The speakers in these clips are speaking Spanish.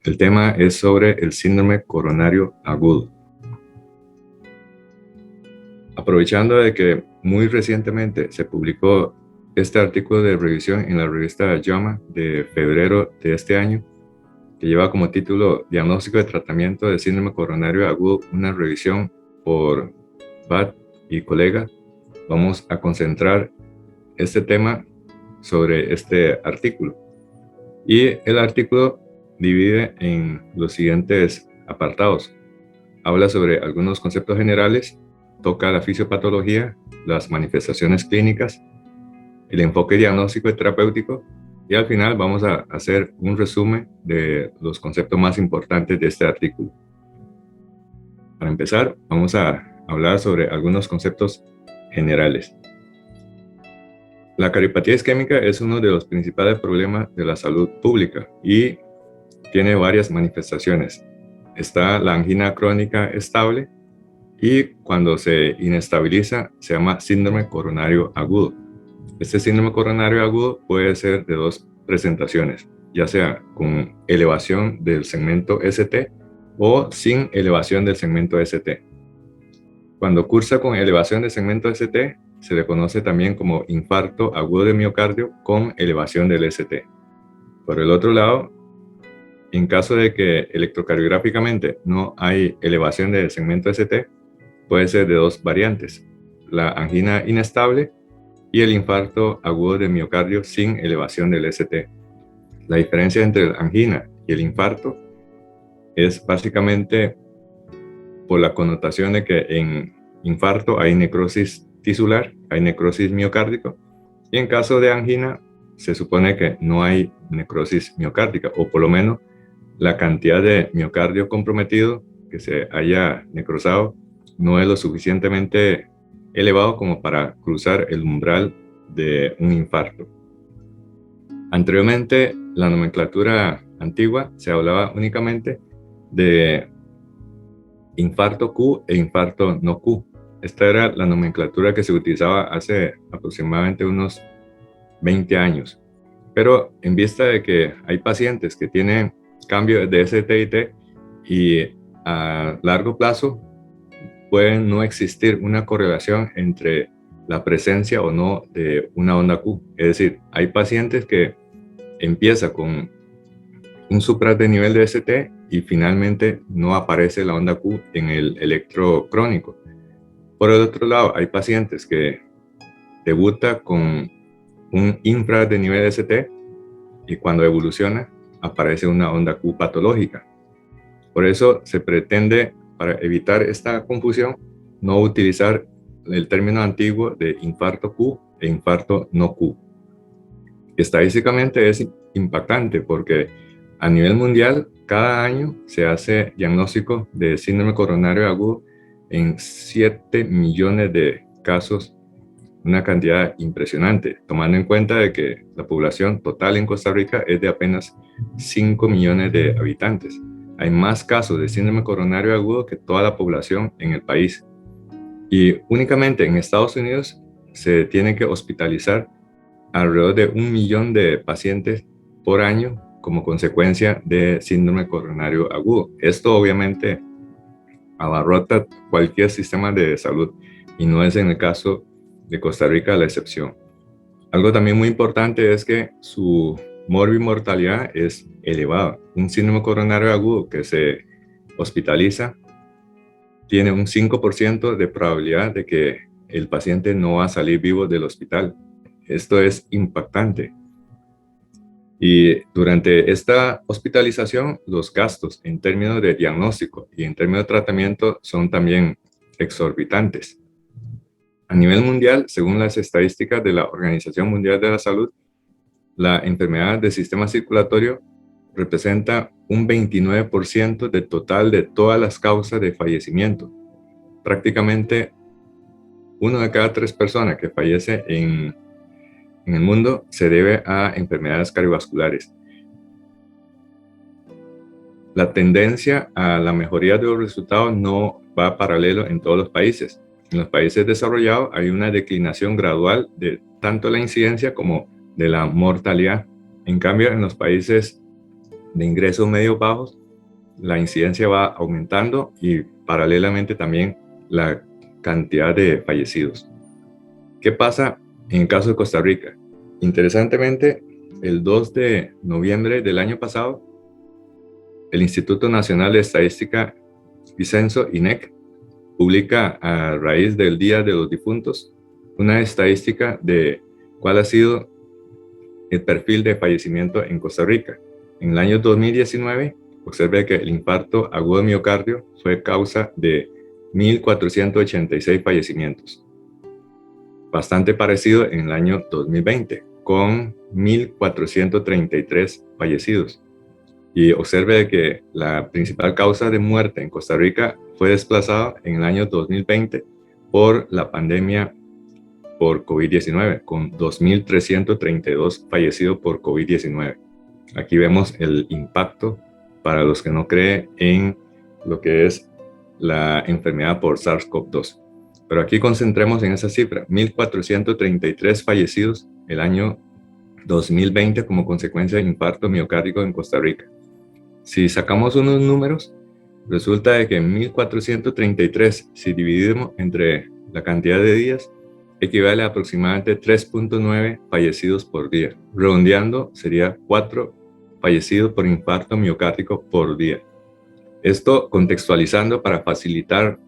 El tema es sobre el síndrome coronario agudo. Aprovechando de que muy recientemente se publicó este artículo de revisión en la revista JAMA de febrero de este año, que lleva como título Diagnóstico de Tratamiento de Síndrome Coronario Agudo, una revisión por Bat y colega, vamos a concentrar este tema sobre este artículo. Y el artículo divide en los siguientes apartados. Habla sobre algunos conceptos generales, toca la fisiopatología, las manifestaciones clínicas, el enfoque diagnóstico y terapéutico, y al final vamos a hacer un resumen de los conceptos más importantes de este artículo. Para empezar, vamos a hablar sobre algunos conceptos generales. La cariopatía isquémica es uno de los principales problemas de la salud pública y tiene varias manifestaciones. Está la angina crónica estable y cuando se inestabiliza se llama síndrome coronario agudo. Este síndrome coronario agudo puede ser de dos presentaciones, ya sea con elevación del segmento ST o sin elevación del segmento ST. Cuando cursa con elevación del segmento ST, se le conoce también como infarto agudo de miocardio con elevación del ST. Por el otro lado, en caso de que electrocardiográficamente no hay elevación del segmento ST, puede ser de dos variantes, la angina inestable y el infarto agudo de miocardio sin elevación del ST. La diferencia entre la angina y el infarto es básicamente por la connotación de que en infarto hay necrosis tisular, hay necrosis miocárdica, y en caso de angina se supone que no hay necrosis miocárdica, o por lo menos la cantidad de miocardio comprometido que se haya necrosado no es lo suficientemente elevado como para cruzar el umbral de un infarto. Anteriormente, la nomenclatura antigua se hablaba únicamente de infarto Q e infarto no Q. Esta era la nomenclatura que se utilizaba hace aproximadamente unos 20 años. Pero en vista de que hay pacientes que tienen cambio de ST y T y a largo plazo puede no existir una correlación entre la presencia o no de una onda Q. Es decir, hay pacientes que empieza con un supra de nivel de ST y finalmente no aparece la onda Q en el electro crónico. Por el otro lado, hay pacientes que debuta con un infra de nivel de ST y cuando evoluciona aparece una onda Q patológica. Por eso se pretende, para evitar esta confusión, no utilizar el término antiguo de infarto Q e infarto no Q. Estadísticamente es impactante porque a nivel mundial cada año se hace diagnóstico de síndrome coronario agudo en 7 millones de casos, una cantidad impresionante, tomando en cuenta de que la población total en Costa Rica es de apenas 5 millones de habitantes. Hay más casos de síndrome coronario agudo que toda la población en el país. Y únicamente en Estados Unidos se tiene que hospitalizar alrededor de 1 millón de pacientes por año como consecuencia de síndrome coronario agudo. Esto obviamente abarrota cualquier sistema de salud y no es en el caso de Costa Rica la excepción. Algo también muy importante es que su morbimortalidad es elevada. Un síndrome coronario agudo que se hospitaliza tiene un 5% de probabilidad de que el paciente no va a salir vivo del hospital. Esto es impactante. Y durante esta hospitalización, los gastos en términos de diagnóstico y en términos de tratamiento son también exorbitantes. A nivel mundial, según las estadísticas de la Organización Mundial de la Salud, la enfermedad del sistema circulatorio representa un 29% del total de todas las causas de fallecimiento. Prácticamente 1 de cada 3 personas que fallece en el mundo se debe a enfermedades cardiovasculares. La tendencia a la mejoría de los resultados no va paralelo en todos los países. En los países desarrollados hay una declinación gradual de tanto la incidencia como de la mortalidad. En cambio, en los países de ingresos medios bajos, la incidencia va aumentando y paralelamente también la cantidad de fallecidos. ¿Qué pasa en el caso de Costa Rica? Interesantemente, el 2 de noviembre del año pasado, el Instituto Nacional de Estadística y Censo, INEC, publica a raíz del Día de los Difuntos una estadística de cuál ha sido el perfil de fallecimiento en Costa Rica. En el año 2019, observe que el infarto agudo de miocardio fue causa de 1.486 fallecimientos. Bastante parecido en el año 2020, con 1.433 fallecidos. Y observe que la principal causa de muerte en Costa Rica fue desplazada en el año 2020 por la pandemia por COVID-19, con 2.332 fallecidos por COVID-19. Aquí vemos el impacto para los que no creen en lo que es la enfermedad por SARS-CoV-2. Pero aquí concentremos en esa cifra, 1.433 fallecidos el año 2020 como consecuencia de infarto miocárdico en Costa Rica. Si sacamos unos números, resulta de que 1.433, si dividimos entre la cantidad de días, equivale a aproximadamente 3.9 fallecidos por día. Redondeando, sería 4 fallecidos por infarto miocárdico por día. Esto contextualizando para facilitar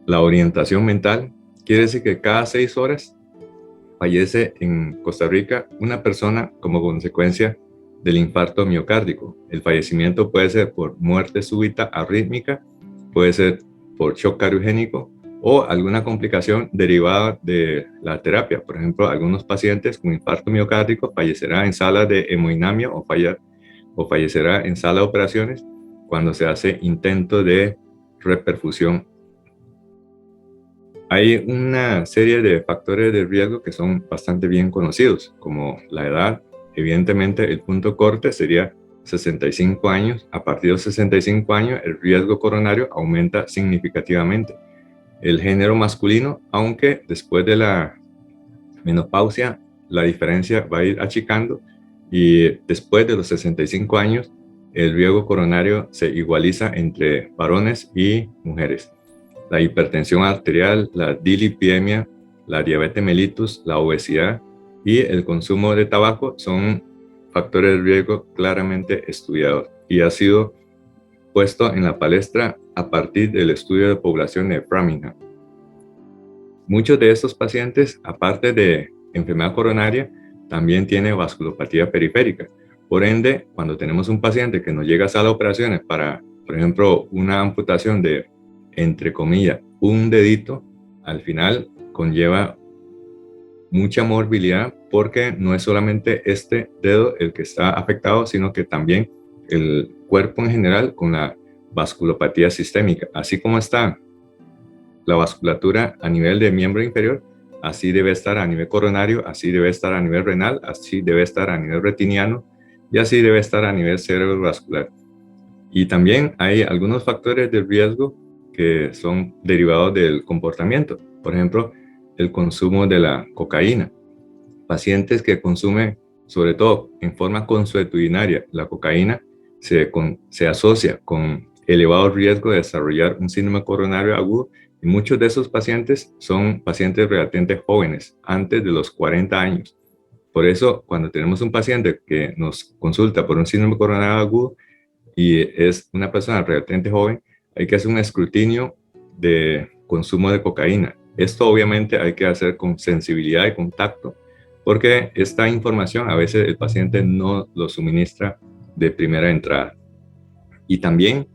la orientación mental, quiere decir que cada 6 horas fallece en Costa Rica una persona como consecuencia del infarto miocárdico. El fallecimiento puede ser por muerte súbita arrítmica, puede ser por shock cardiogénico o alguna complicación derivada de la terapia. Por ejemplo, algunos pacientes con infarto miocárdico fallecerán en sala de hemodinamia o fallecerá en sala de operaciones cuando se hace intento de reperfusión. Hay una serie de factores de riesgo que son bastante bien conocidos, como la edad. Evidentemente, el punto corte sería 65 años. A partir de los 65 años, el riesgo coronario aumenta significativamente. El género masculino, aunque después de la menopausia, la diferencia va a ir achicando y después de los 65 años, el riesgo coronario se igualiza entre varones y mujeres. La hipertensión arterial, la dislipidemia, la diabetes mellitus, la obesidad y el consumo de tabaco son factores de riesgo claramente estudiados y ha sido puesto en la palestra a partir del estudio de población de Framingham. Muchos de estos pacientes, aparte de enfermedad coronaria, también tienen vasculopatía periférica. Por ende, cuando tenemos un paciente que nos llega a sala de operaciones para, por ejemplo, una amputación de, entre comillas, un dedito, al final conlleva mucha morbilidad porque no es solamente este dedo el que está afectado, sino que también el cuerpo en general con la vasculopatía sistémica. Así como está la vasculatura a nivel de miembro inferior, así debe estar a nivel coronario, así debe estar a nivel renal, así debe estar a nivel retiniano y así debe estar a nivel cerebrovascular. Y también hay algunos factores de riesgo que son derivados del comportamiento. Por ejemplo, el consumo de la cocaína. Pacientes que consumen, sobre todo en forma consuetudinaria, la cocaína se asocia con elevado riesgo de desarrollar un síndrome coronario agudo y muchos de esos pacientes son pacientes relativamente jóvenes, antes de los 40 años. Por eso, cuando tenemos un paciente que nos consulta por un síndrome coronario agudo y es una persona relativamente joven, hay que hacer un escrutinio de consumo de cocaína. Esto obviamente hay que hacer con sensibilidad y contacto, porque esta información a veces el paciente no lo suministra de primera entrada. Y también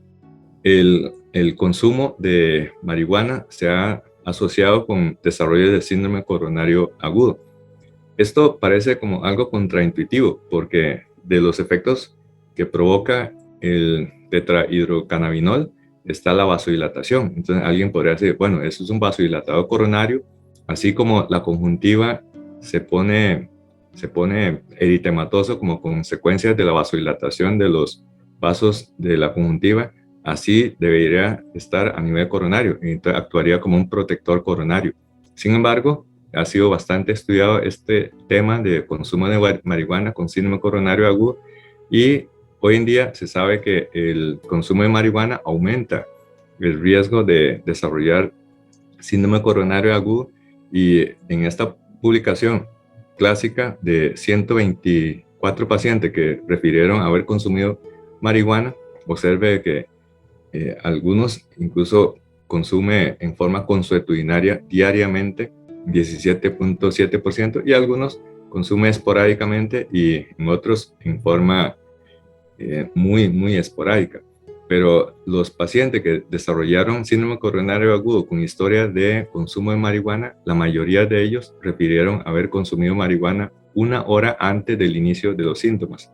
el consumo de marihuana se ha asociado con desarrollo del síndrome coronario agudo. Esto parece como algo contraintuitivo, porque de los efectos que provoca el tetrahidrocannabinol está la vasodilatación. Entonces alguien podría decir, bueno, eso es un vasodilatador coronario, así como la conjuntiva se pone eritematoso como consecuencia de la vasodilatación de los vasos de la conjuntiva, así debería estar a nivel coronario, entonces actuaría como un protector coronario. Sin embargo, ha sido bastante estudiado este tema de consumo de marihuana con síndrome coronario agudo y hoy en día se sabe que el consumo de marihuana aumenta el riesgo de desarrollar síndrome coronario agudo, y en esta publicación clásica de 124 pacientes que refirieron haber consumido marihuana, observe que algunos incluso consume en forma consuetudinaria diariamente 17.7%, y algunos consume esporádicamente y en otros en forma muy esporádica. Pero los pacientes que desarrollaron síndrome coronario agudo con historia de consumo de marihuana, la mayoría de ellos refirieron haber consumido marihuana 1 hora antes del inicio de los síntomas.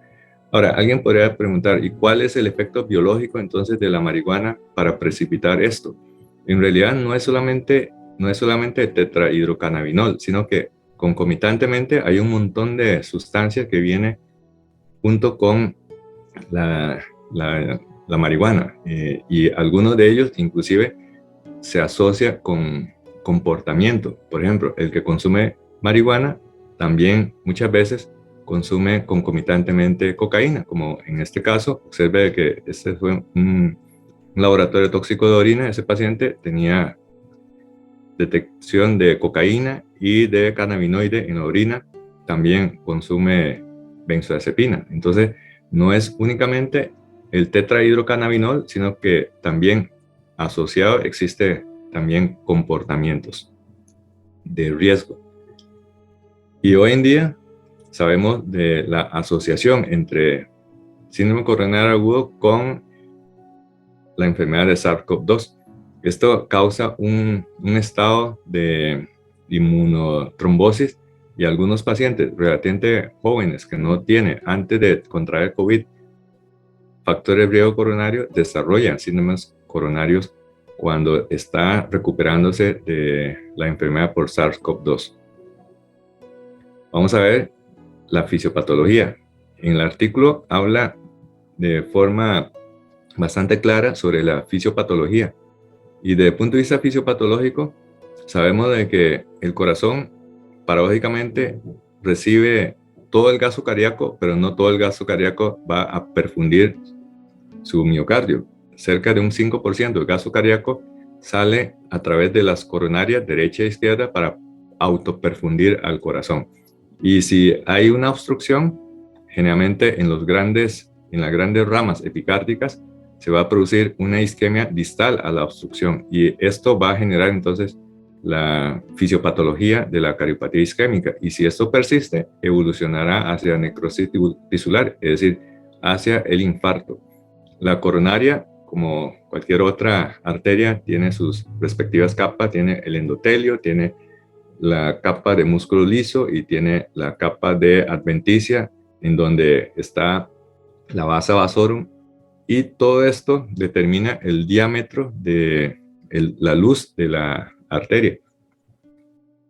Ahora, alguien podría preguntar, ¿y cuál es el efecto biológico entonces de la marihuana para precipitar esto? En realidad no es solamente tetrahidrocannabinol, sino que concomitantemente hay un montón de sustancias que viene junto con la, la marihuana, y algunos de ellos inclusive se asocia con comportamiento. Por ejemplo, el que consume marihuana también muchas veces consume concomitantemente cocaína, como en este caso. Observe que este fue un laboratorio tóxico de orina. Ese paciente tenía detección de cocaína y de cannabinoide en la orina. También consume benzodiazepina. Entonces, no es únicamente el tetrahidrocannabinol, sino que también asociado existe también comportamientos de riesgo. Y hoy en día sabemos de la asociación entre síndrome coronario agudo con la enfermedad de SARS-CoV-2. Esto causa un estado de inmunotrombosis, y algunos pacientes relativamente jóvenes que no tienen antes de contraer COVID factores de riesgo coronario desarrollan síndromes coronarios cuando está recuperándose de la enfermedad por SARS-CoV-2. Vamos a ver la fisiopatología. En el artículo habla de forma bastante clara sobre la fisiopatología, y desde el punto de vista fisiopatológico sabemos de que el corazón paradójicamente recibe todo el gasto cardíaco, pero no todo el gasto cardíaco va a perfundir su miocardio. Cerca de un 5% del gasto cardíaco sale a través de las coronarias derecha e izquierda para autoperfundir al corazón. Y si hay una obstrucción, generalmente en las grandes ramas epicárdicas se va a producir una isquemia distal a la obstrucción, y esto va a generar entonces la fisiopatología de la cardiopatía isquémica. Y si esto persiste, evolucionará hacia necrosis tisular, es decir, hacia el infarto. La coronaria, como cualquier otra arteria, tiene sus respectivas capas. Tiene el endotelio, tiene la capa de músculo liso y tiene la capa de adventicia, en donde está la vasa vasorum, y todo esto determina el diámetro de la luz de la arteria.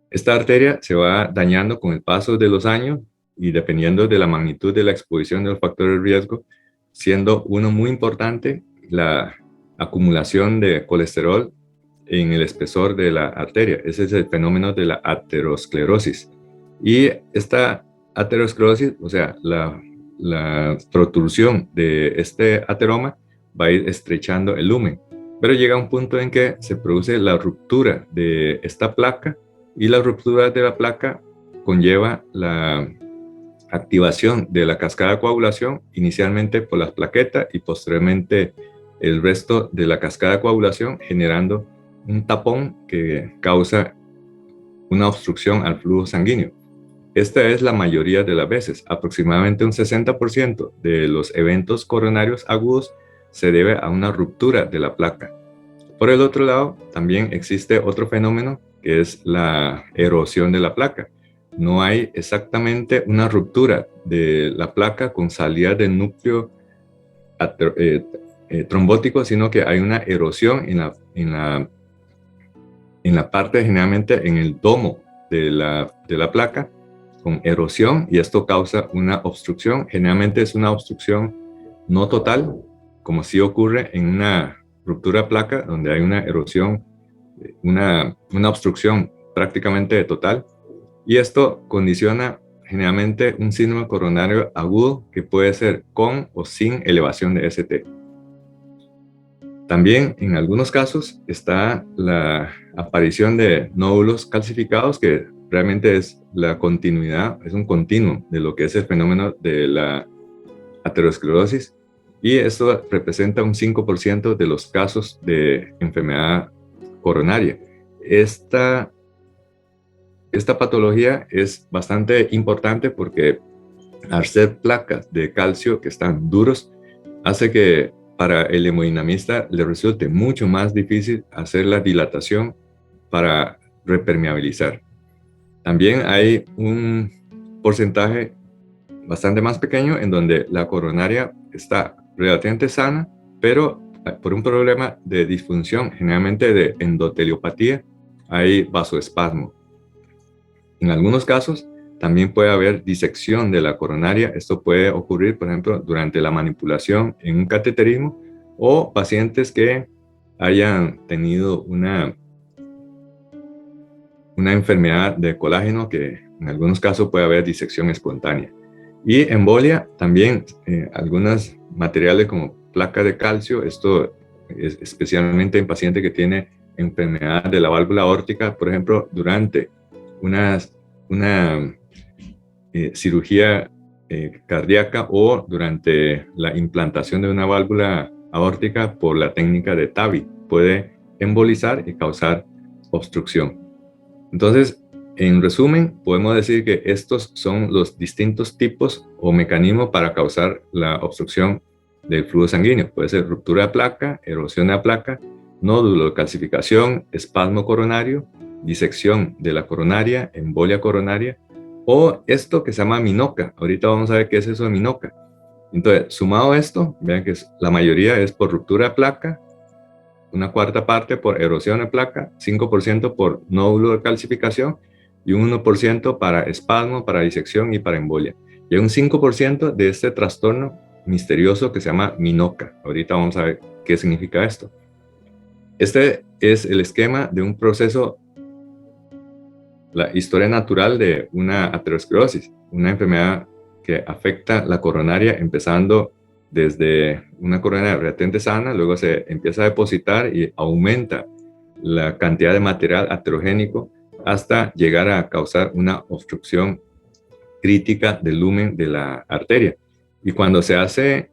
Esta arteria se va dañando con el paso de los años y dependiendo de la magnitud de la exposición de los factores de riesgo, siendo uno muy importante la acumulación de colesterol en el espesor de la arteria. Ese es el fenómeno de la aterosclerosis. Y esta aterosclerosis, o sea, la protrusión de este ateroma va a ir estrechando el lumen, pero llega un punto en que se produce la ruptura de esta placa, y la ruptura de la placa conlleva la activación de la cascada de coagulación, inicialmente por las plaquetas y posteriormente el resto de la cascada de coagulación, generando un tapón que causa una obstrucción al flujo sanguíneo. Esta es la mayoría de las veces. Aproximadamente un 60% de los eventos coronarios agudos se debe a una ruptura de la placa. Por el otro lado, también existe otro fenómeno que es la erosión de la placa. No hay exactamente una ruptura de la placa con salida del núcleo trombótico, sino que hay una erosión en la parte, generalmente en el domo de la placa, con erosión, y esto causa una obstrucción. Generalmente es una obstrucción no total, como sí ocurre en una ruptura de placa, donde hay una erosión, una obstrucción prácticamente total, y esto condiciona generalmente un síndrome coronario agudo que puede ser con o sin elevación de ST. También en algunos casos está la aparición de nódulos calcificados, que realmente es la continuidad, es un continuum de lo que es el fenómeno de la aterosclerosis, y esto representa un 5% de los casos de enfermedad coronaria. Esta patología es bastante importante porque al ser placas de calcio que están duros, hace que para el hemodinamista le resulte mucho más difícil hacer la dilatación para repermeabilizar. También hay un porcentaje bastante más pequeño en donde la coronaria está relativamente sana, pero por un problema de disfunción, generalmente de endoteliopatía, hay vasoespasmo. En algunos casos también puede haber disección de la coronaria. Esto puede ocurrir, por ejemplo, durante la manipulación en un cateterismo, o pacientes que hayan tenido una enfermedad de colágeno, que en algunos casos puede haber disección espontánea. Y embolia también, algunos materiales como placa de calcio, esto es especialmente en pacientes que tienen enfermedad de la válvula aórtica, por ejemplo, durante una cirugía cardíaca o durante la implantación de una válvula aórtica por la técnica de TAVI, puede embolizar y causar obstrucción. Entonces, en resumen, podemos decir que estos son los distintos tipos o mecanismos para causar la obstrucción del flujo sanguíneo. Puede ser ruptura de placa, erosión de la placa, nódulo de calcificación, espasmo coronario, disección de la coronaria, embolia coronaria, o esto que se llama minoca. Ahorita vamos a ver qué es eso de minoca. Entonces, sumado a esto, vean que la mayoría es por ruptura de placa, una cuarta parte por erosión de placa, 5% por nódulo de calcificación y un 1% para espasmo, para disección y para embolia. Y hay un 5% de este trastorno misterioso que se llama minoca. Ahorita vamos a ver qué significa esto. Este es el esquema de un proceso, la historia natural de una aterosclerosis, una enfermedad que afecta la coronaria, empezando desde una coronaria relativamente sana, luego se empieza a depositar y aumenta la cantidad de material aterogénico hasta llegar a causar una obstrucción crítica del lumen de la arteria. Y cuando se hace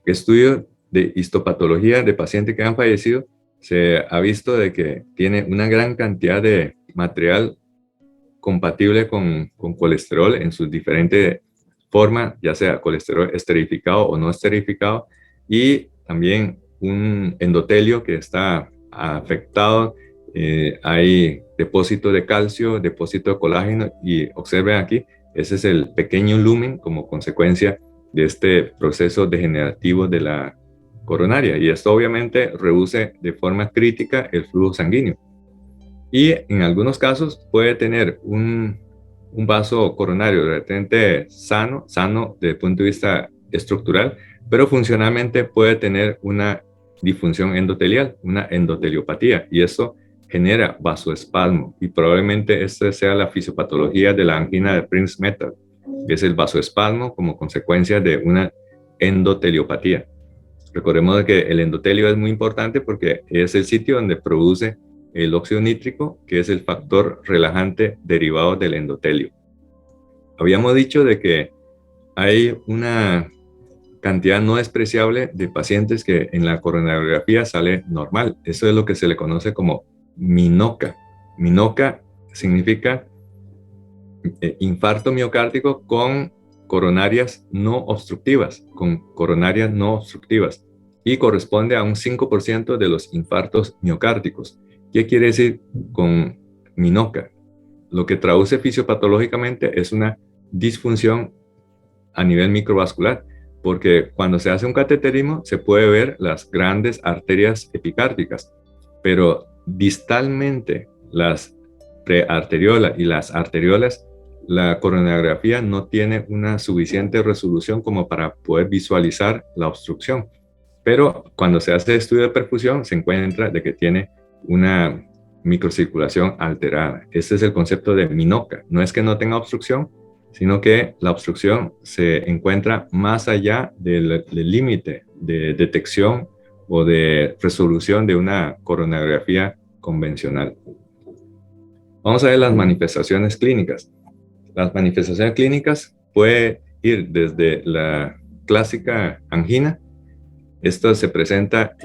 estudio de histopatología de pacientes que han fallecido, se ha visto de que tiene una gran cantidad de material compatible con colesterol en sus diferentes formas, ya sea colesterol esterificado o no esterificado, y también un endotelio que está afectado. Hay depósito de calcio, depósito de colágeno, y observen aquí, ese es el pequeño lumen como consecuencia de este proceso degenerativo de la coronaria, y esto obviamente reduce de forma crítica el flujo sanguíneo. Y en algunos casos puede tener un vaso coronario relativamente sano desde el punto de vista estructural, pero funcionalmente puede tener una disfunción endotelial, una endoteliopatía, y eso genera vasoespasmo, y probablemente esta sea la fisiopatología de la angina de Prinzmetal, que es el vasoespasmo como consecuencia de una endoteliopatía. Recordemos que el endotelio es muy importante porque es el sitio donde produce el óxido nítrico, que es el factor relajante derivado del endotelio. Habíamos dicho de que hay una cantidad no despreciable de pacientes que en la coronariografía sale normal. Eso es lo que se le conoce como minoca. Minoca significa infarto miocárdico con coronarias no obstructivas, y corresponde a un 5% de los infartos miocárdicos. ¿Qué quiere decir con minoca? Lo que traduce fisiopatológicamente es una disfunción a nivel microvascular, porque cuando se hace un cateterismo se puede ver las grandes arterias epicárdicas, pero distalmente las prearteriolas y las arteriolas, la coronariografía no tiene una suficiente resolución como para poder visualizar la obstrucción. Pero cuando se hace estudio de perfusión se encuentra de que tiene una microcirculación alterada. Este es el concepto de minoca. No es que no tenga obstrucción, sino que la obstrucción se encuentra más allá del límite de detección o de resolución de una coronariografía convencional. Vamos a ver las manifestaciones clínicas. Las manifestaciones clínicas pueden ir desde la clásica angina. Esto se presenta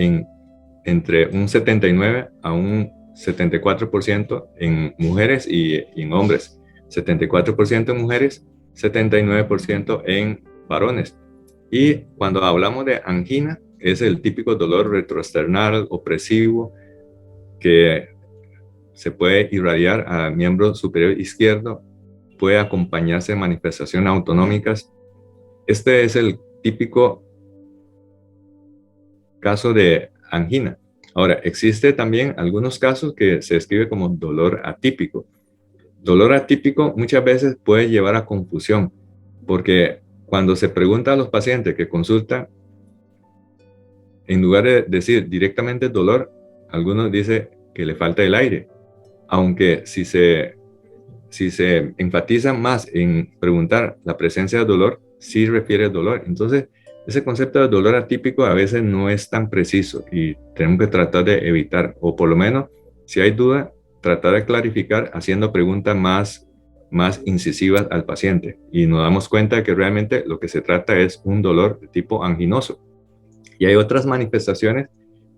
entre un 79 a un 74% en mujeres y en hombres. 74% en mujeres, 79% en varones. Y cuando hablamos de angina, es el típico dolor retroesternal opresivo que se puede irradiar al miembro superior izquierdo, puede acompañarse de manifestaciones autonómicas. Este es el típico caso de angina. Ahora, existe también algunos casos que se describe como dolor atípico. Dolor atípico muchas veces puede llevar a confusión, porque cuando se pregunta a los pacientes que consultan, en lugar de decir directamente dolor, algunos dicen que le falta el aire, aunque si se enfatiza más en preguntar la presencia de dolor, sí refiere al dolor. Entonces, ese concepto de dolor atípico a veces no es tan preciso y tenemos que tratar de evitar, o por lo menos, si hay duda, tratar de clarificar haciendo preguntas más incisivas al paciente. Y nos damos cuenta que realmente lo que se trata es un dolor de tipo anginoso. Y hay otras manifestaciones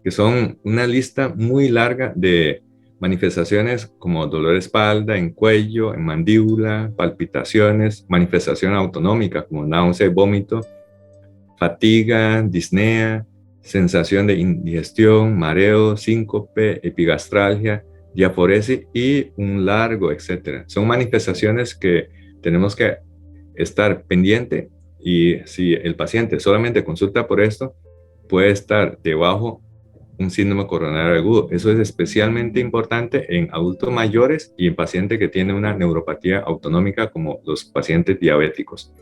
que son una lista muy larga de manifestaciones como dolor de espalda, en cuello, en mandíbula, palpitaciones, manifestación autonómica como náusea y vómito, fatiga, disnea, sensación de indigestión, mareo, síncope, epigastralgia, diaforesis y un largo, etcétera. Son manifestaciones que tenemos que estar pendiente y si el paciente solamente consulta por esto, puede estar debajo un síndrome coronario agudo. Eso es especialmente importante en adultos mayores y en pacientes que tienen una neuropatía autonómica como los pacientes diabéticos.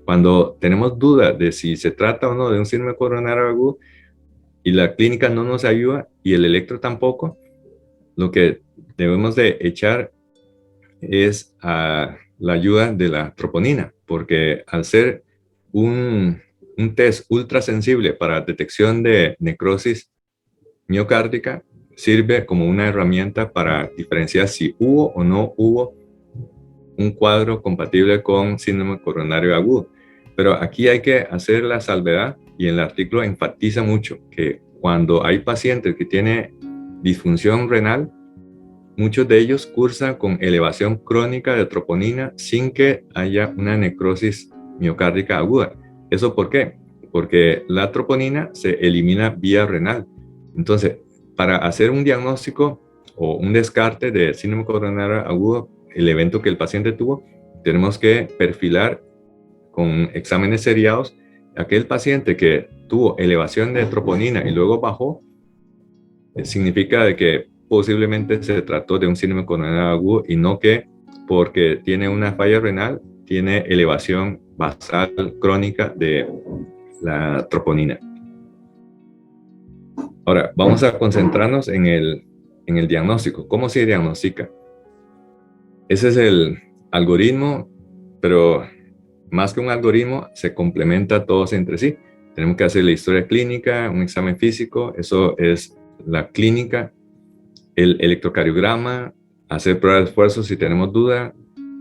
Cuando tenemos duda de si se trata o no de un síndrome coronario agudo y la clínica no nos ayuda y el electro tampoco, lo que debemos de echar es a la ayuda de la troponina, porque al ser un test ultrasensible para detección de necrosis miocárdica, sirve como una herramienta para diferenciar si hubo o no hubo un cuadro compatible con síndrome coronario agudo. Pero aquí hay que hacer la salvedad y el artículo enfatiza mucho que cuando hay pacientes que tienen disfunción renal, muchos de ellos cursan con elevación crónica de troponina sin que haya una necrosis miocárdica aguda. ¿Eso por qué? Porque la troponina se elimina vía renal. Entonces, para hacer un diagnóstico o un descarte de síndrome coronario agudo, el evento que el paciente tuvo, tenemos que perfilar con exámenes seriados aquel paciente que tuvo elevación de troponina y luego bajó, significa de que posiblemente se trató de un síndrome coronario agudo y no que porque tiene una falla renal, tiene elevación basal crónica de la troponina. Ahora, vamos a concentrarnos en el diagnóstico. ¿Cómo se diagnostica? Ese es el algoritmo, pero más que un algoritmo, se complementa todos entre sí. Tenemos que hacer la historia clínica, un examen físico, eso es la clínica, el electrocardiograma, hacer pruebas de esfuerzo si tenemos duda,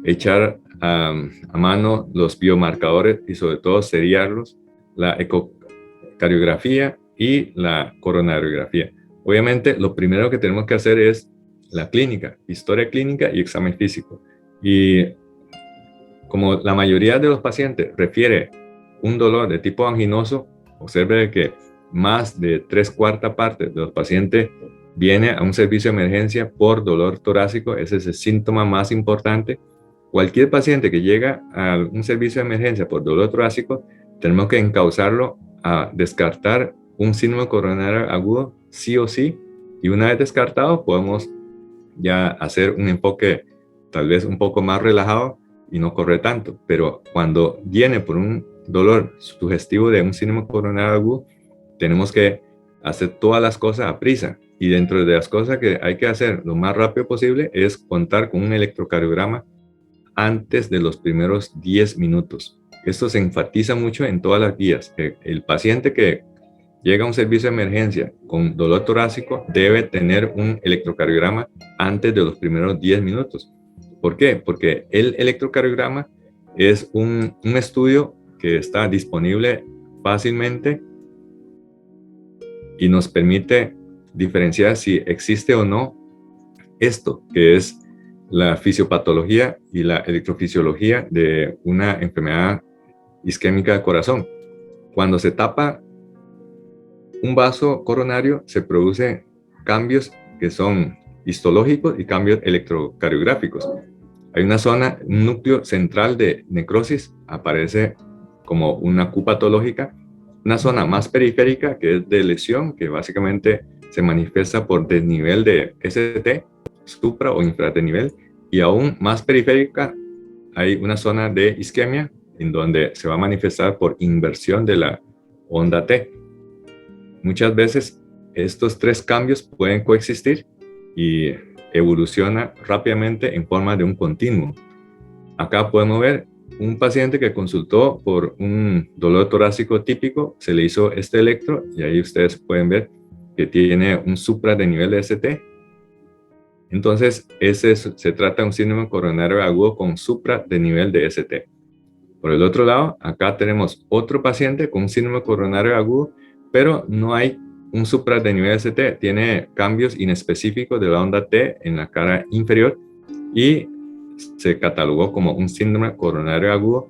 echar a mano los biomarcadores y sobre todo seriarlos, la ecocardiografía y la coronariografía. Obviamente, lo primero que tenemos que hacer es la clínica, historia clínica y examen físico. Y como la mayoría de los pacientes refiere un dolor de tipo anginoso, observe que más de 3/4 partes de los pacientes viene a un servicio de emergencia por dolor torácico. Ese es el síntoma más importante. Cualquier paciente que llega a un servicio de emergencia por dolor torácico, tenemos que encauzarlo a descartar un síndrome coronario agudo sí o sí, y una vez descartado podemos ya hacer un enfoque tal vez un poco más relajado y no corre tanto, pero cuando viene por un dolor sugestivo de un síndrome coronario agudo, tenemos que hacer todas las cosas a prisa, y dentro de las cosas que hay que hacer lo más rápido posible es contar con un electrocardiograma antes de los primeros 10 minutos. Esto se enfatiza mucho en todas las guías. El paciente que llega a un servicio de emergencia con dolor torácico debe tener un electrocardiograma antes de los primeros 10 minutos. ¿Por qué? Porque el electrocardiograma es un estudio que está disponible fácilmente y nos permite diferenciar si existe o no esto, que es la fisiopatología y la electrofisiología de una enfermedad isquémica del corazón. Cuando se tapa un vaso coronario, se producen cambios que son histológicos y cambios electrocardiográficos. Hay una zona, un núcleo central de necrosis, aparece como una Q patológica, una zona más periférica que es de lesión, que básicamente se manifiesta por desnivel de ST, supra o infradesnivel, y aún más periférica hay una zona de isquemia en donde se va a manifestar por inversión de la onda T. Muchas veces estos tres cambios pueden coexistir y evoluciona rápidamente en forma de un continuo. Acá podemos ver un paciente que consultó por un dolor torácico típico, se le hizo este electro y ahí ustedes pueden ver que tiene un supra de nivel de ST. Entonces, se trata de un síndrome coronario agudo con supra de nivel de ST. Por el otro lado, acá tenemos otro paciente con un síndrome coronario agudo, pero no hay un supra de nivel ST, tiene cambios inespecíficos de la onda T en la cara inferior y se catalogó como un síndrome coronario agudo,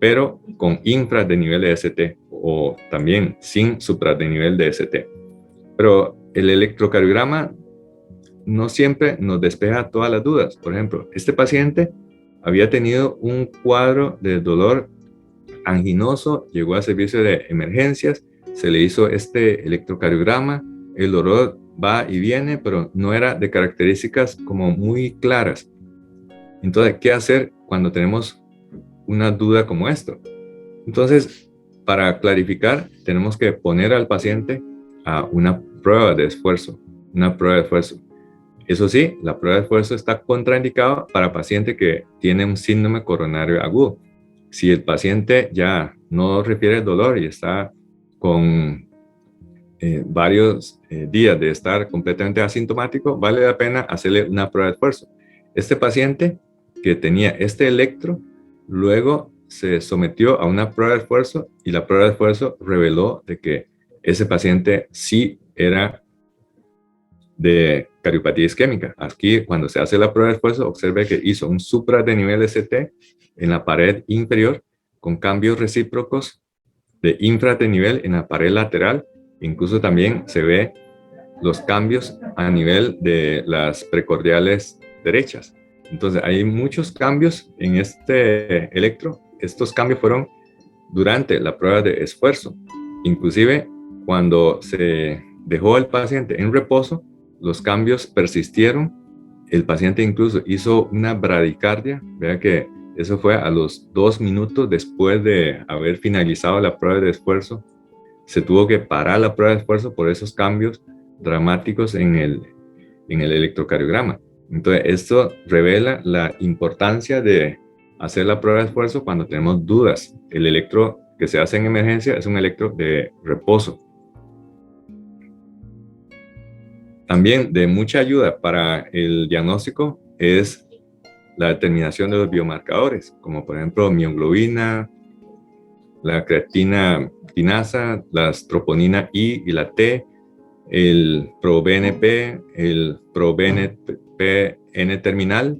pero con infra de nivel de ST o también sin supra de nivel de ST. Pero el electrocardiograma no siempre nos despeja todas las dudas. Por ejemplo, este paciente había tenido un cuadro de dolor anginoso, llegó al servicio de emergencias, se le hizo este electrocardiograma, el dolor va y viene, pero no era de características como muy claras. Entonces, ¿qué hacer cuando tenemos una duda como esto? Entonces, para clarificar, tenemos que poner al paciente a una prueba de esfuerzo, una prueba de esfuerzo. Eso sí, la prueba de esfuerzo está contraindicada para paciente que tiene un síndrome coronario agudo. Si el paciente ya no refiere dolor y está con varios días de estar completamente asintomático, vale la pena hacerle una prueba de esfuerzo. Este paciente que tenía este electro, luego se sometió a una prueba de esfuerzo y la prueba de esfuerzo reveló de que ese paciente sí era de cardiopatía isquémica. Aquí, cuando se hace la prueba de esfuerzo, observe que hizo un supra de nivel ST en la pared inferior con cambios recíprocos de infradesnivel en la pared lateral. Incluso también se ve los cambios a nivel de las precordiales derechas. Entonces, hay muchos cambios en este electro. Estos cambios fueron durante la prueba de esfuerzo. Inclusive, cuando se dejó el paciente en reposo, los cambios persistieron. El paciente incluso hizo una bradicardia. Vea que eso fue a los 2 minutos después de haber finalizado la prueba de esfuerzo. Se tuvo que parar la prueba de esfuerzo por esos cambios dramáticos en el electrocardiograma. Entonces, esto revela la importancia de hacer la prueba de esfuerzo cuando tenemos dudas. El electro que se hace en emergencia es un electro de reposo. También de mucha ayuda para el diagnóstico es la determinación de los biomarcadores, como por ejemplo mioglobina, la creatina quinasa, las troponina I y la T, el proBNP, el proBNP N-terminal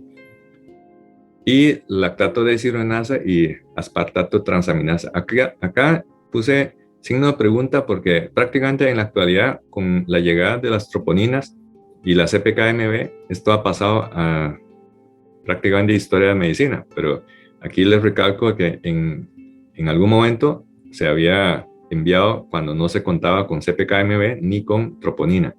y lactato deshidrogenasa y aspartato transaminasa. Acá puse signo de pregunta porque prácticamente en la actualidad, con la llegada de las troponinas y la CPK-MB, esto ha pasado a prácticamente historia de medicina, pero aquí les recalco que en algún momento se había enviado cuando no se contaba con CPK-MB ni con troponina.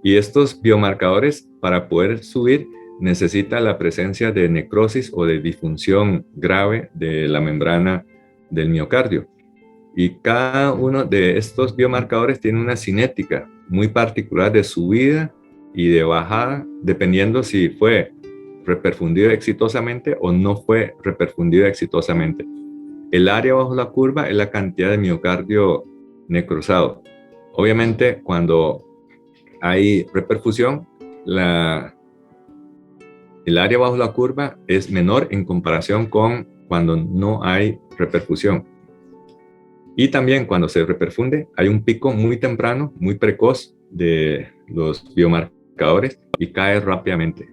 Y estos biomarcadores, para poder subir, necesita la presencia de necrosis o de disfunción grave de la membrana del miocardio. Y cada uno de estos biomarcadores tiene una cinética muy particular de subida y de bajada, dependiendo si fue reperfundido exitosamente o no fue reperfundido exitosamente. El área bajo la curva es la cantidad de miocardio necrosado. Obviamente, cuando hay reperfusión, el área bajo la curva es menor en comparación con cuando no hay reperfusión. Y también cuando se reperfunde, hay un pico muy temprano, muy precoz de los biomarcadores y cae rápidamente.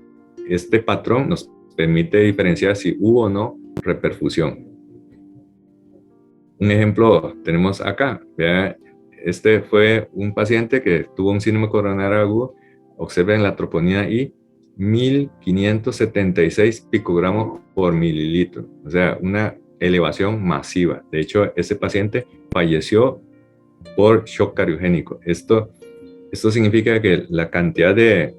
Este patrón nos permite diferenciar si hubo o no reperfusión. Un ejemplo tenemos acá. Vea, este fue un paciente que tuvo un síndrome coronario agudo. Observen la troponina I, 1576 picogramos por mililitro. O sea, una elevación masiva. De hecho, ese paciente falleció por shock cariogénico. Esto significa que la cantidad de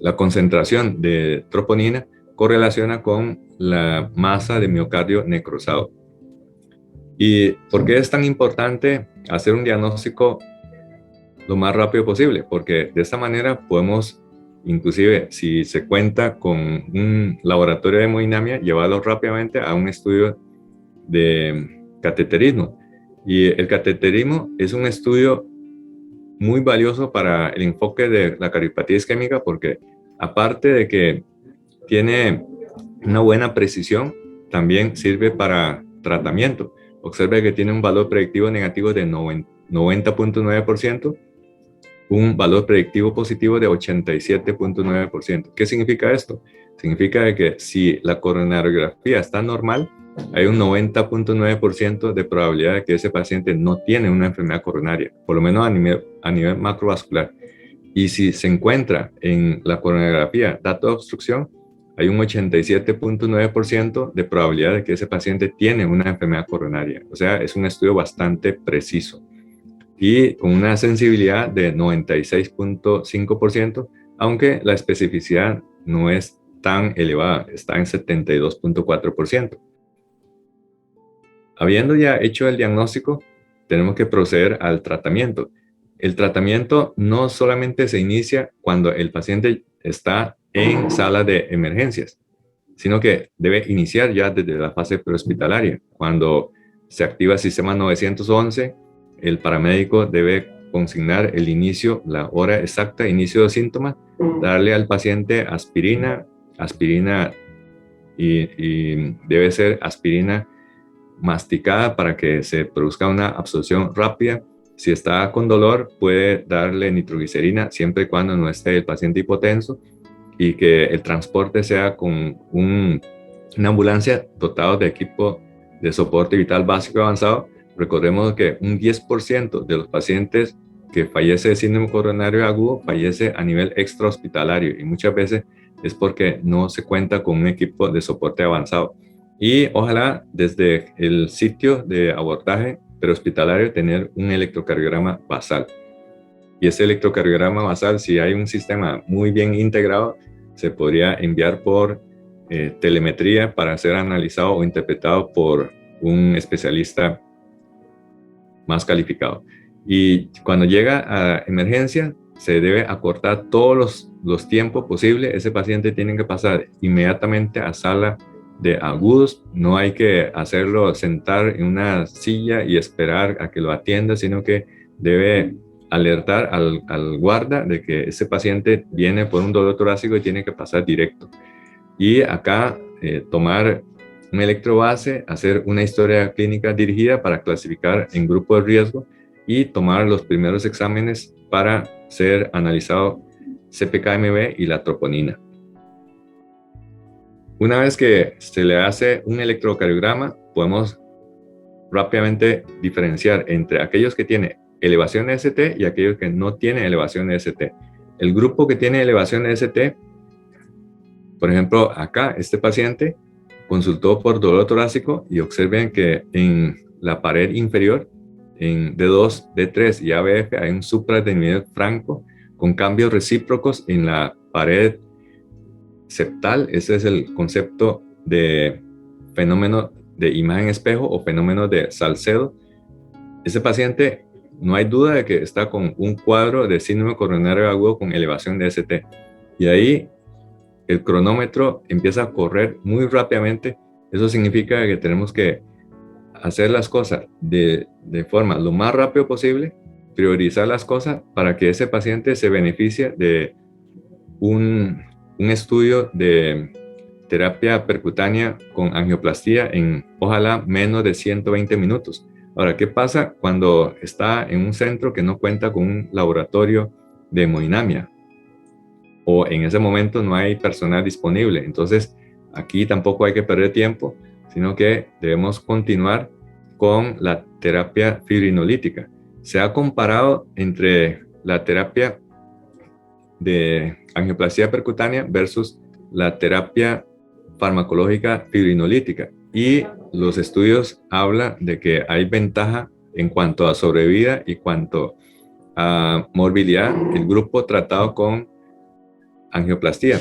la concentración de troponina correlaciona con la masa de miocardio necrosado. ¿Y por qué es tan importante hacer un diagnóstico lo más rápido posible? Porque de esta manera podemos, inclusive si se cuenta con un laboratorio de hemodinamia, llevarlo rápidamente a un estudio de cateterismo. Y el cateterismo es un estudio muy valioso para el enfoque de la cardiopatía isquémica porque aparte de que tiene una buena precisión, también sirve para tratamiento. Observe que tiene un valor predictivo negativo de 90.9%, un valor predictivo positivo de 87.9%. ¿Qué significa esto? Significa que si la coronariografía está normal, hay un 90.9% de probabilidad de que ese paciente no tiene una enfermedad coronaria, por lo menos a nivel macrovascular. Y si se encuentra en la coronariografía dato de obstrucción, hay un 87.9% de probabilidad de que ese paciente tiene una enfermedad coronaria. O sea, es un estudio bastante preciso y con una sensibilidad de 96.5%, aunque la especificidad no es tan elevada, está en 72.4%. Habiendo ya hecho el diagnóstico, tenemos que proceder al tratamiento. El tratamiento no solamente se inicia cuando el paciente está en sala de emergencias, sino que debe iniciar ya desde la fase prehospitalaria. Cuando se activa el sistema 911, el paramédico debe consignar el inicio, la hora exacta, inicio de síntomas, darle al paciente aspirina y debe ser aspirina masticada para que se produzca una absorción rápida. Si está con dolor, puede darle nitroglicerina siempre y cuando no esté el paciente hipotenso y que el transporte sea con una ambulancia dotada de equipo de soporte vital básico avanzado. Recordemos que un 10% de los pacientes que fallece de síndrome coronario agudo fallece a nivel extrahospitalario y muchas veces es porque no se cuenta con un equipo de soporte avanzado. Y ojalá desde el sitio de abordaje prehospitalario tener un electrocardiograma basal. Y ese electrocardiograma basal, si hay un sistema muy bien integrado, se podría enviar por telemetría para ser analizado o interpretado por un especialista más calificado. Y cuando llega a emergencia, se debe acortar todos los tiempos posibles. Ese paciente tiene que pasar inmediatamente a sala de agudos. No hay que hacerlo sentar en una silla y esperar a que lo atienda, sino que debe alertar al guarda de que ese paciente viene por un dolor torácico y tiene que pasar directo. Y acá tomar un electrobase, hacer una historia clínica dirigida para clasificar en grupo de riesgo y tomar los primeros exámenes para ser analizado CPK-MB y la troponina. Una vez que se le hace un electrocardiograma, podemos rápidamente diferenciar entre aquellos que tienen elevación de ST y aquellos que no tienen elevación de ST. El grupo que tiene elevación de ST, por ejemplo, acá este paciente consultó por dolor torácico y observen que en la pared inferior, en D2, D3 y ABF, hay un supradenivel franco con cambios recíprocos en la pared septal. Ese es el concepto de fenómeno de imagen espejo o fenómeno de Salcedo. Ese paciente, no hay duda de que está con un cuadro de síndrome coronario agudo con elevación de ST. Y ahí el cronómetro empieza a correr muy rápidamente. Eso significa que tenemos que hacer las cosas de forma lo más rápido posible, priorizar las cosas para que ese paciente se beneficie de un estudio de terapia percutánea con angioplastía en ojalá menos de 120 minutos. Ahora, ¿qué pasa cuando está en un centro que no cuenta con un laboratorio de hemodinamia? O en ese momento no hay personal disponible. Entonces, aquí tampoco hay que perder tiempo, sino que debemos continuar con la terapia fibrinolítica. Se ha comparado entre la terapia de angioplastía percutánea versus la terapia farmacológica fibrinolítica, y los estudios hablan de que hay ventaja en cuanto a sobrevida y cuanto a morbilidad el grupo tratado con angioplastía,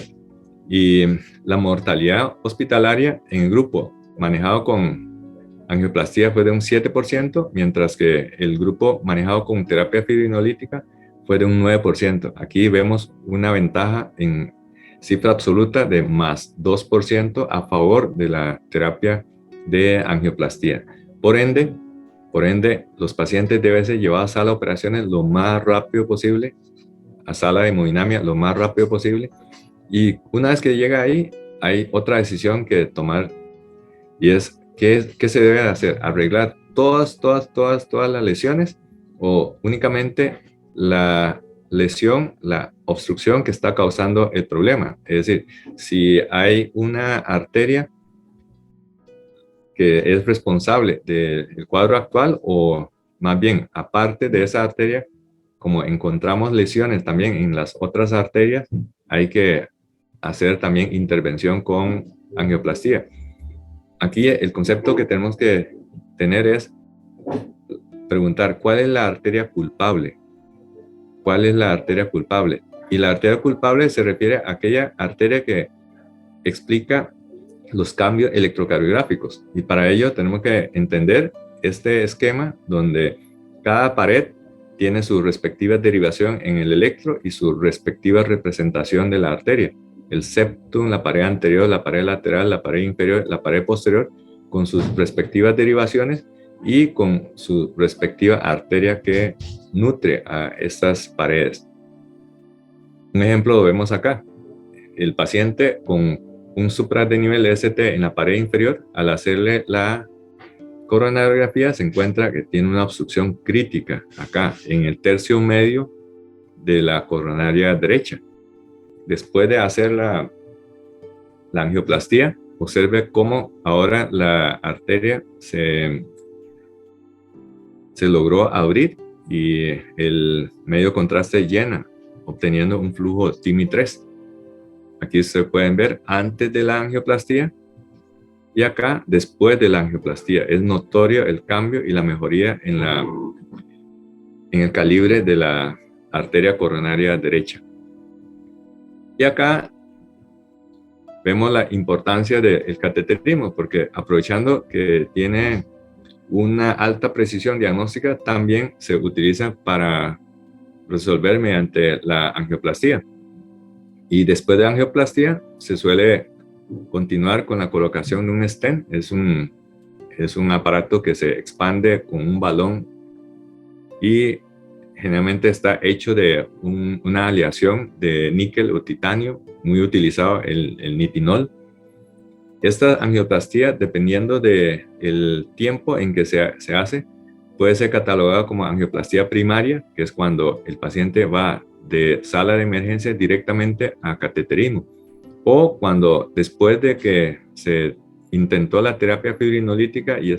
y la mortalidad hospitalaria en el grupo manejado con angioplastía fue de un 7%, mientras que el grupo manejado con terapia fibrinolítica fue de un 9%. Aquí vemos una ventaja en cifra absoluta de más 2% a favor de la terapia de angioplastía. Por ende, los pacientes deben ser llevados a sala de operaciones lo más rápido posible, a sala de hemodinamia lo más rápido posible, y una vez que llega ahí, hay otra decisión que tomar, y es ¿qué se debe hacer? ¿Arreglar todas las lesiones o únicamente la lesión, la obstrucción que está causando el problema? Es decir, si hay una arteria que es responsable del cuadro actual, o más bien, aparte de esa arteria, como encontramos lesiones también en las otras arterias, hay que hacer también intervención con angioplastía. Aquí el concepto que tenemos que tener es preguntar cuál es la arteria culpable. ¿Cuál es la arteria culpable? Y la arteria culpable se refiere a aquella arteria que explica los cambios electrocardiográficos. Y para ello tenemos que entender este esquema donde cada pared tiene su respectiva derivación en el electro y su respectiva representación de la arteria. El septum, la pared anterior, la pared lateral, la pared inferior, la pared posterior, con sus respectivas derivaciones y con su respectiva arteria que nutre a estas paredes. Un ejemplo lo vemos acá. El paciente con un supradenivel ST en la pared inferior, al hacerle la coronariografía se encuentra que tiene una obstrucción crítica acá en el tercio medio de la coronaria derecha. Después de hacer la angioplastía, observe cómo ahora la arteria se logró abrir y el medio contraste llena, obteniendo un flujo TIMI-3. Aquí se pueden ver antes de la angioplastía y acá después de la angioplastía. Es notorio el cambio y la mejoría en el calibre de la arteria coronaria derecha. Y acá vemos la importancia del cateterismo, porque aprovechando que tiene una alta precisión diagnóstica, también se utiliza para resolver mediante la angioplastía. Y después de angioplastía se suele continuar con la colocación de un stent. Es un aparato que se expande con un balón y generalmente está hecho de una aleación de níquel o titanio, muy utilizado el nitinol. Esta angioplastía, dependiendo del tiempo en que se hace, puede ser catalogada como angioplastía primaria, que es cuando el paciente va de sala de emergencia directamente a cateterismo, o cuando después de que se intentó la terapia fibrinolítica y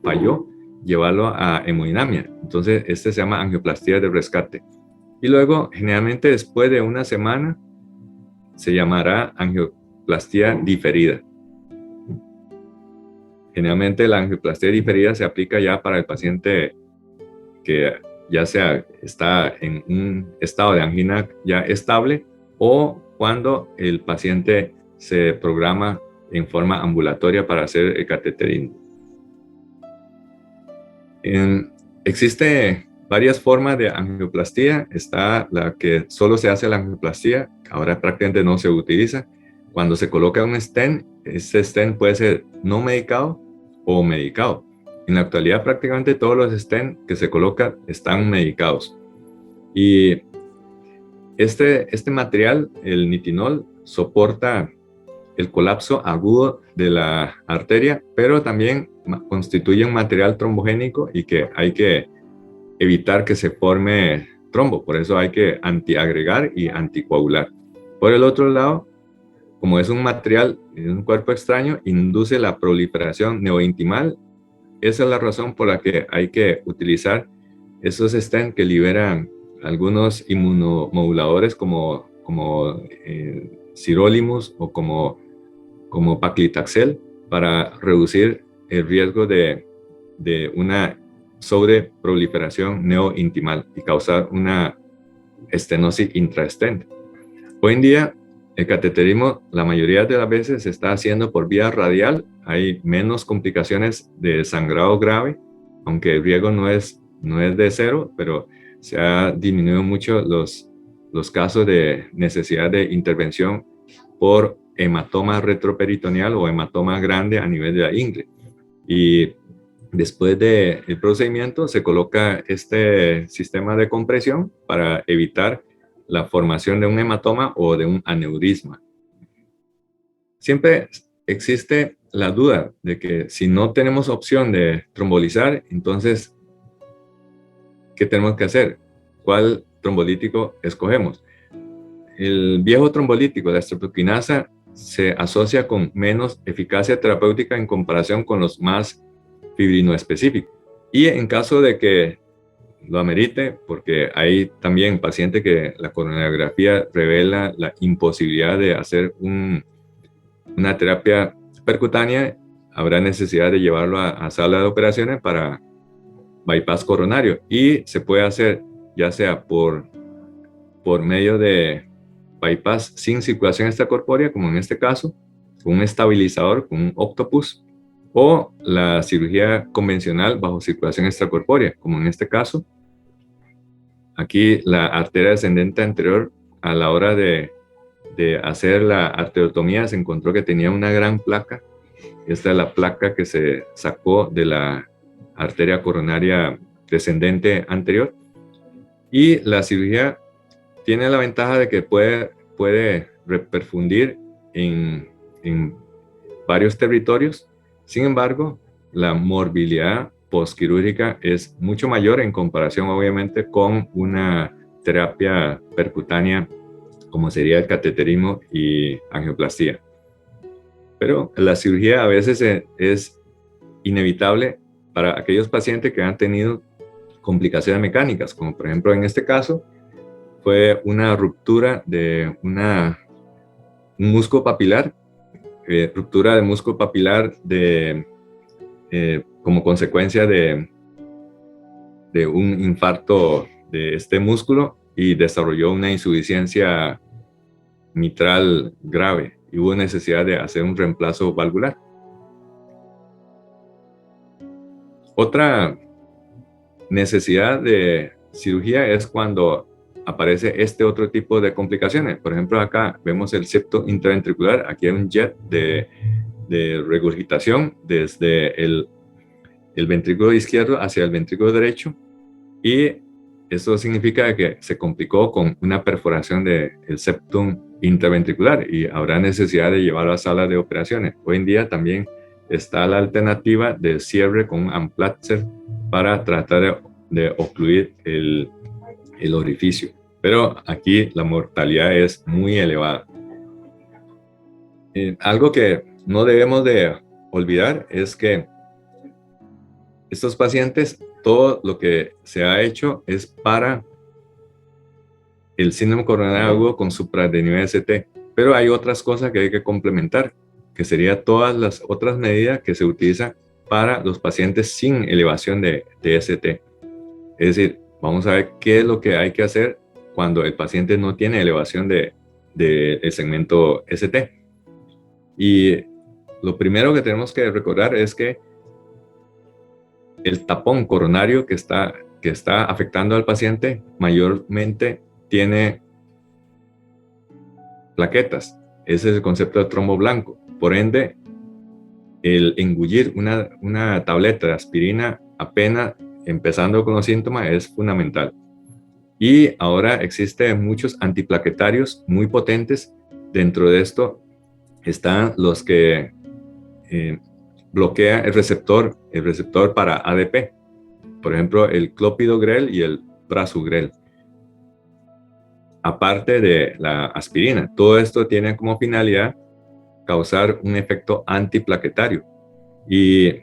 falló, llevarlo a hemodinamia. Entonces, se llama angioplastía de rescate. Y luego, generalmente después de una semana, se llamará angioplastía diferida. Generalmente la angioplastía diferida se aplica ya para el paciente que ya sea está en un estado de angina ya estable, o cuando el paciente se programa en forma ambulatoria para hacer el cateterismo. Existe varias formas de angioplastía. Está la que solo se hace la angioplastía, ahora prácticamente no se utiliza, cuando se coloca un stent, ese stent puede ser no medicado o medicado. En la actualidad prácticamente todos los stents que se colocan están medicados. Y este material, el nitinol, soporta el colapso agudo de la arteria, pero también constituye un material trombogénico y que hay que evitar que se forme trombo. Por eso hay que antiagregar y anticoagular. Por el otro lado, como es un material en un cuerpo extraño, induce la proliferación neointimal. Esa es la razón por la que hay que utilizar esos stents que liberan algunos inmunomoduladores como sirolimus o como paclitaxel para reducir el riesgo de una sobreproliferación neointimal y causar una estenosis intrastent. Hoy en día, el cateterismo la mayoría de las veces se está haciendo por vía radial. Hay menos complicaciones de sangrado grave, aunque el riesgo no es de cero, pero se ha disminuido mucho los casos de necesidad de intervención por hematoma retroperitoneal o hematoma grande a nivel de la ingle. Y después del procedimiento se coloca este sistema de compresión para evitar la formación de un hematoma o de un aneurisma. Siempre existe la duda de que si no tenemos opción de trombolizar, entonces, ¿qué tenemos que hacer? ¿Cuál trombolítico escogemos? El viejo trombolítico, la streptokinasa, se asocia con menos eficacia terapéutica en comparación con los más fibrinoespecíficos. Y en caso de que lo amerite, porque hay también pacientes que la coronariografía revela la imposibilidad de hacer una terapia percutánea, habrá necesidad de llevarlo a sala de operaciones para bypass coronario, y se puede hacer ya sea por medio de bypass sin circulación extracorpórea, como en este caso, con un estabilizador, con un octopus, o la cirugía convencional bajo circulación extracorpórea, como en este caso. Aquí la arteria descendente anterior, a la hora de hacer la arteriotomía, se encontró que tenía una gran placa. Esta es la placa que se sacó de la arteria coronaria descendente anterior. Y la cirugía tiene la ventaja de que puede reperfundir en varios territorios. Sin embargo, la morbilidad postquirúrgica es mucho mayor en comparación, obviamente, con una terapia percutánea como sería el cateterismo y angioplastía. Pero la cirugía a veces es inevitable para aquellos pacientes que han tenido complicaciones mecánicas, como por ejemplo en este caso fue una ruptura de un músculo papilar, ruptura de músculo papilar como consecuencia de un infarto de este músculo, y desarrolló una insuficiencia mitral grave y hubo necesidad de hacer un reemplazo valvular. Otra necesidad de cirugía es cuando aparece este otro tipo de complicaciones. Por ejemplo, acá vemos el septo intraventricular. Aquí hay un jet de regurgitación desde el ventrículo izquierdo hacia el ventrículo derecho, y eso significa que se complicó con una perforación del septum intraventricular y habrá necesidad de llevarlo a sala de operaciones. Hoy en día también está la alternativa de cierre con un Amplatzer para tratar de ocluir el orificio. Pero aquí la mortalidad es muy elevada. Algo que no debemos de olvidar es que estos pacientes, todo lo que se ha hecho es para el síndrome coronario agudo con supraadenitis ST, pero hay otras cosas que hay que complementar, que serían todas las otras medidas que se utilizan para los pacientes sin elevación de ST. Es decir, vamos a ver qué es lo que hay que hacer cuando el paciente no tiene elevación del segmento ST. Y lo primero que tenemos que recordar es que el tapón coronario que está afectando al paciente mayormente tiene plaquetas. Ese es el concepto de trombo blanco. Por ende, el engullir una tableta de aspirina apenas empezando con los síntomas es fundamental. Y ahora existen muchos antiplaquetarios muy potentes. Dentro de esto están los que bloquean el receptor para ADP. Por ejemplo, el clopidogrel y el prasugrel. Aparte de la aspirina, todo esto tiene como finalidad causar un efecto antiplaquetario. Y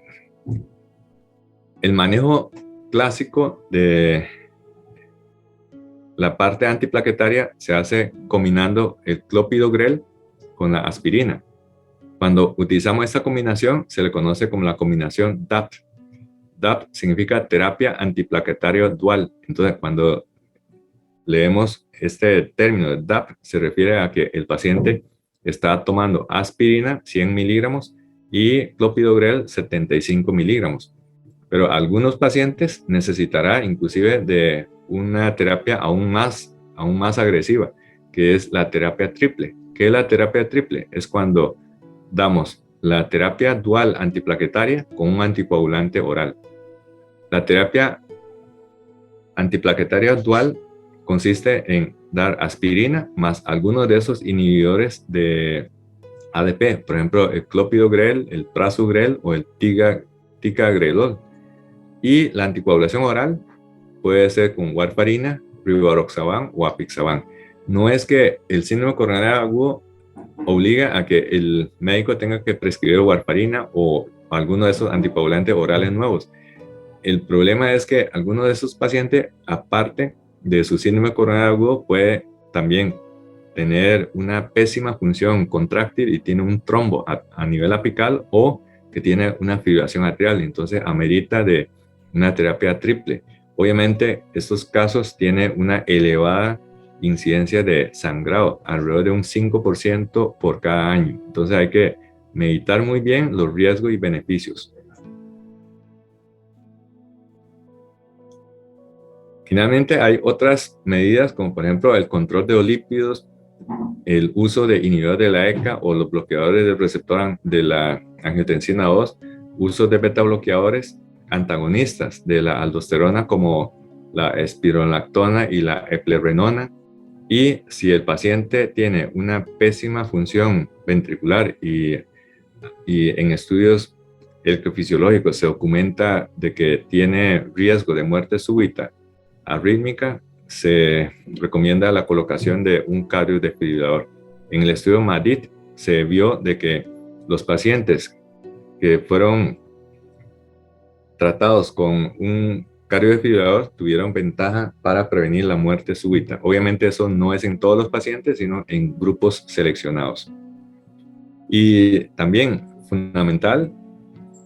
el manejo clásico de la parte antiplaquetaria se hace combinando el clopidogrel con la aspirina. Cuando utilizamos esta combinación, se le conoce como la combinación DAP. DAP significa terapia antiplaquetaria dual. Entonces, cuando leemos este término de DAP, se refiere a que el paciente está tomando aspirina 100 miligramos y clopidogrel 75 miligramos. Pero algunos pacientes necesitarán inclusive de una terapia aún más agresiva, que es la terapia triple. ¿Qué es la terapia triple? Es cuando damos la terapia dual antiplaquetaria con un anticoagulante oral. La terapia antiplaquetaria dual consiste en dar aspirina más algunos de esos inhibidores de ADP, por ejemplo, el clopidogrel, el prasugrel o el ticagrelol. Y la anticoagulación oral puede ser con warfarina, rivaroxaban o apixaban. No es que el síndrome coronario agudo obliga a que el médico tenga que prescribir warfarina o alguno de esos anticoagulantes orales nuevos. El problema es que algunos de esos pacientes, aparte de su síndrome coronario agudo, puede también tener una pésima función contráctil y tiene un trombo a nivel apical o que tiene una fibrilación atrial, entonces amerita de una terapia triple. Obviamente, estos casos tienen una elevada incidencia de sangrado, alrededor de un 5% por cada año. Entonces hay que meditar muy bien los riesgos y beneficios. Finalmente, hay otras medidas como por ejemplo el control de los lípidos, el uso de inhibidores de la ECA o los bloqueadores del receptor de la angiotensina 2, uso de beta bloqueadores antagonistas de la aldosterona como la espironolactona y la eplerenona. Y si el paciente tiene una pésima función ventricular y en estudios electrofisiológicos se documenta de que tiene riesgo de muerte súbita arrítmica, se recomienda la colocación de un cardiodesfibrilador. En el estudio MADIT se vio de que los pacientes que fueron tratados con un cardiodesfibrilador tuvieron ventaja para prevenir la muerte súbita. Obviamente eso no es en todos los pacientes, sino en grupos seleccionados. Y también fundamental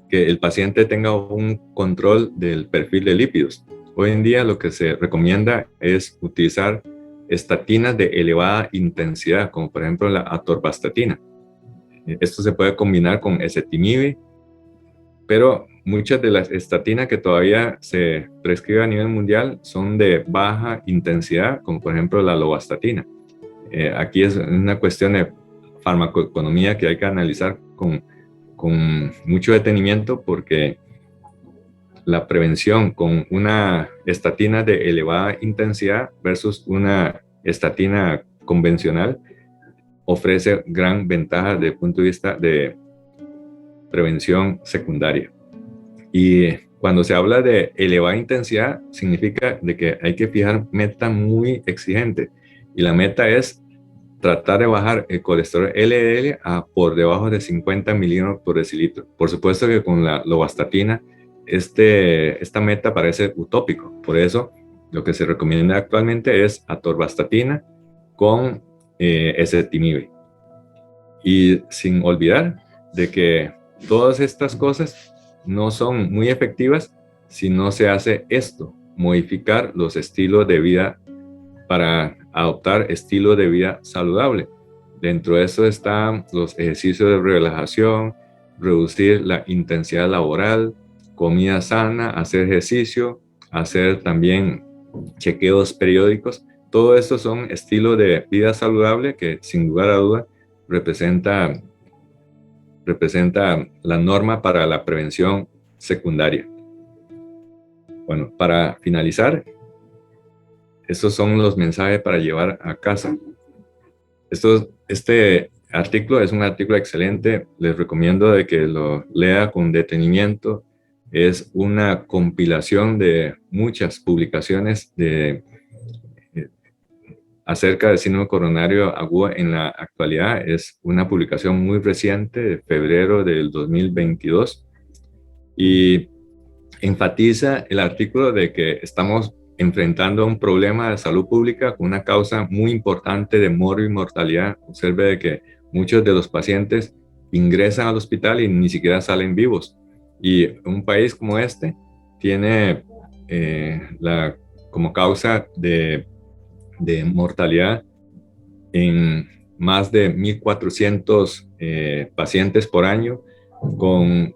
que el paciente tenga un control del perfil de lípidos. Hoy en día lo que se recomienda es utilizar estatinas de elevada intensidad, como por ejemplo la atorvastatina. Esto se puede combinar con ezetimibe, pero muchas de las estatinas que todavía se prescriben a nivel mundial son de baja intensidad, como por ejemplo la lovastatina. Aquí es una cuestión de farmacoeconomía que hay que analizar con mucho detenimiento, porque la prevención con una estatina de elevada intensidad versus una estatina convencional ofrece gran ventaja desde el punto de vista de prevención secundaria. Y cuando se habla de elevada intensidad, significa de que hay que fijar meta muy exigente. Y la meta es tratar de bajar el colesterol LDL a por debajo de 50 miligramos por decilitro. Por supuesto que con la lovastatina esta meta parece utópico. Por eso lo que se recomienda actualmente es atorvastatina con ezetimibe. Y sin olvidar de que todas estas cosas no son muy efectivas si no se hace esto, modificar los estilos de vida para adoptar estilo de vida saludable. Dentro de eso están los ejercicios de relajación, reducir la intensidad laboral, comida sana, hacer ejercicio, hacer también chequeos periódicos. Todo esto son estilos de vida saludable que sin lugar a duda representa, representa la norma para la prevención secundaria. Bueno, para finalizar, estos son los mensajes para llevar a casa. Este artículo es un artículo excelente. Les recomiendo de que lo lea con detenimiento. Es una compilación de muchas publicaciones acerca del síndrome coronario agudo en la actualidad. Es una publicación muy reciente, de febrero del 2022, y enfatiza el artículo de que estamos enfrentando un problema de salud pública con una causa muy importante de morbo y mortalidad. Observe de que muchos de los pacientes ingresan al hospital y ni siquiera salen vivos. Y un país como este tiene como causa de mortalidad en más de 1.400 pacientes por año, con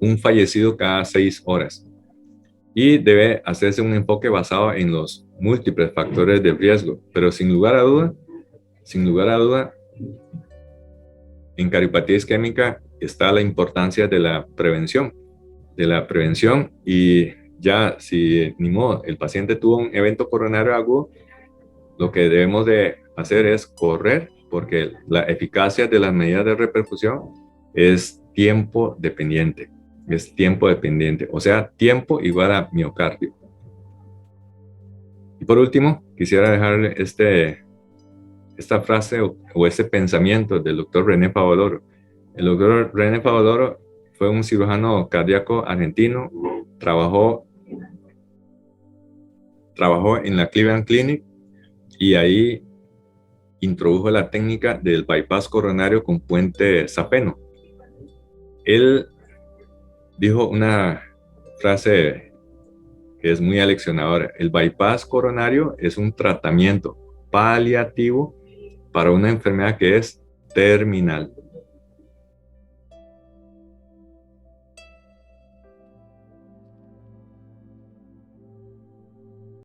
un fallecido cada 6 horas. Y debe hacerse un enfoque basado en los múltiples factores de riesgo, pero sin lugar a duda, en cariopatía isquémica está la importancia de la prevención, y ya si ni modo, el paciente tuvo un evento coronario agudo, lo que debemos de hacer es correr, porque la eficacia de las medidas de reperfusión es tiempo dependiente. O sea, tiempo igual a miocardio. Y por último, quisiera dejarle esta frase o este pensamiento del doctor René Favaloro. El doctor René Favaloro fue un cirujano cardíaco argentino, trabajó en la Cleveland Clinic y ahí introdujo la técnica del bypass coronario con puente sapeno. Él dijo una frase que es muy aleccionadora: el bypass coronario es un tratamiento paliativo para una enfermedad que es terminal.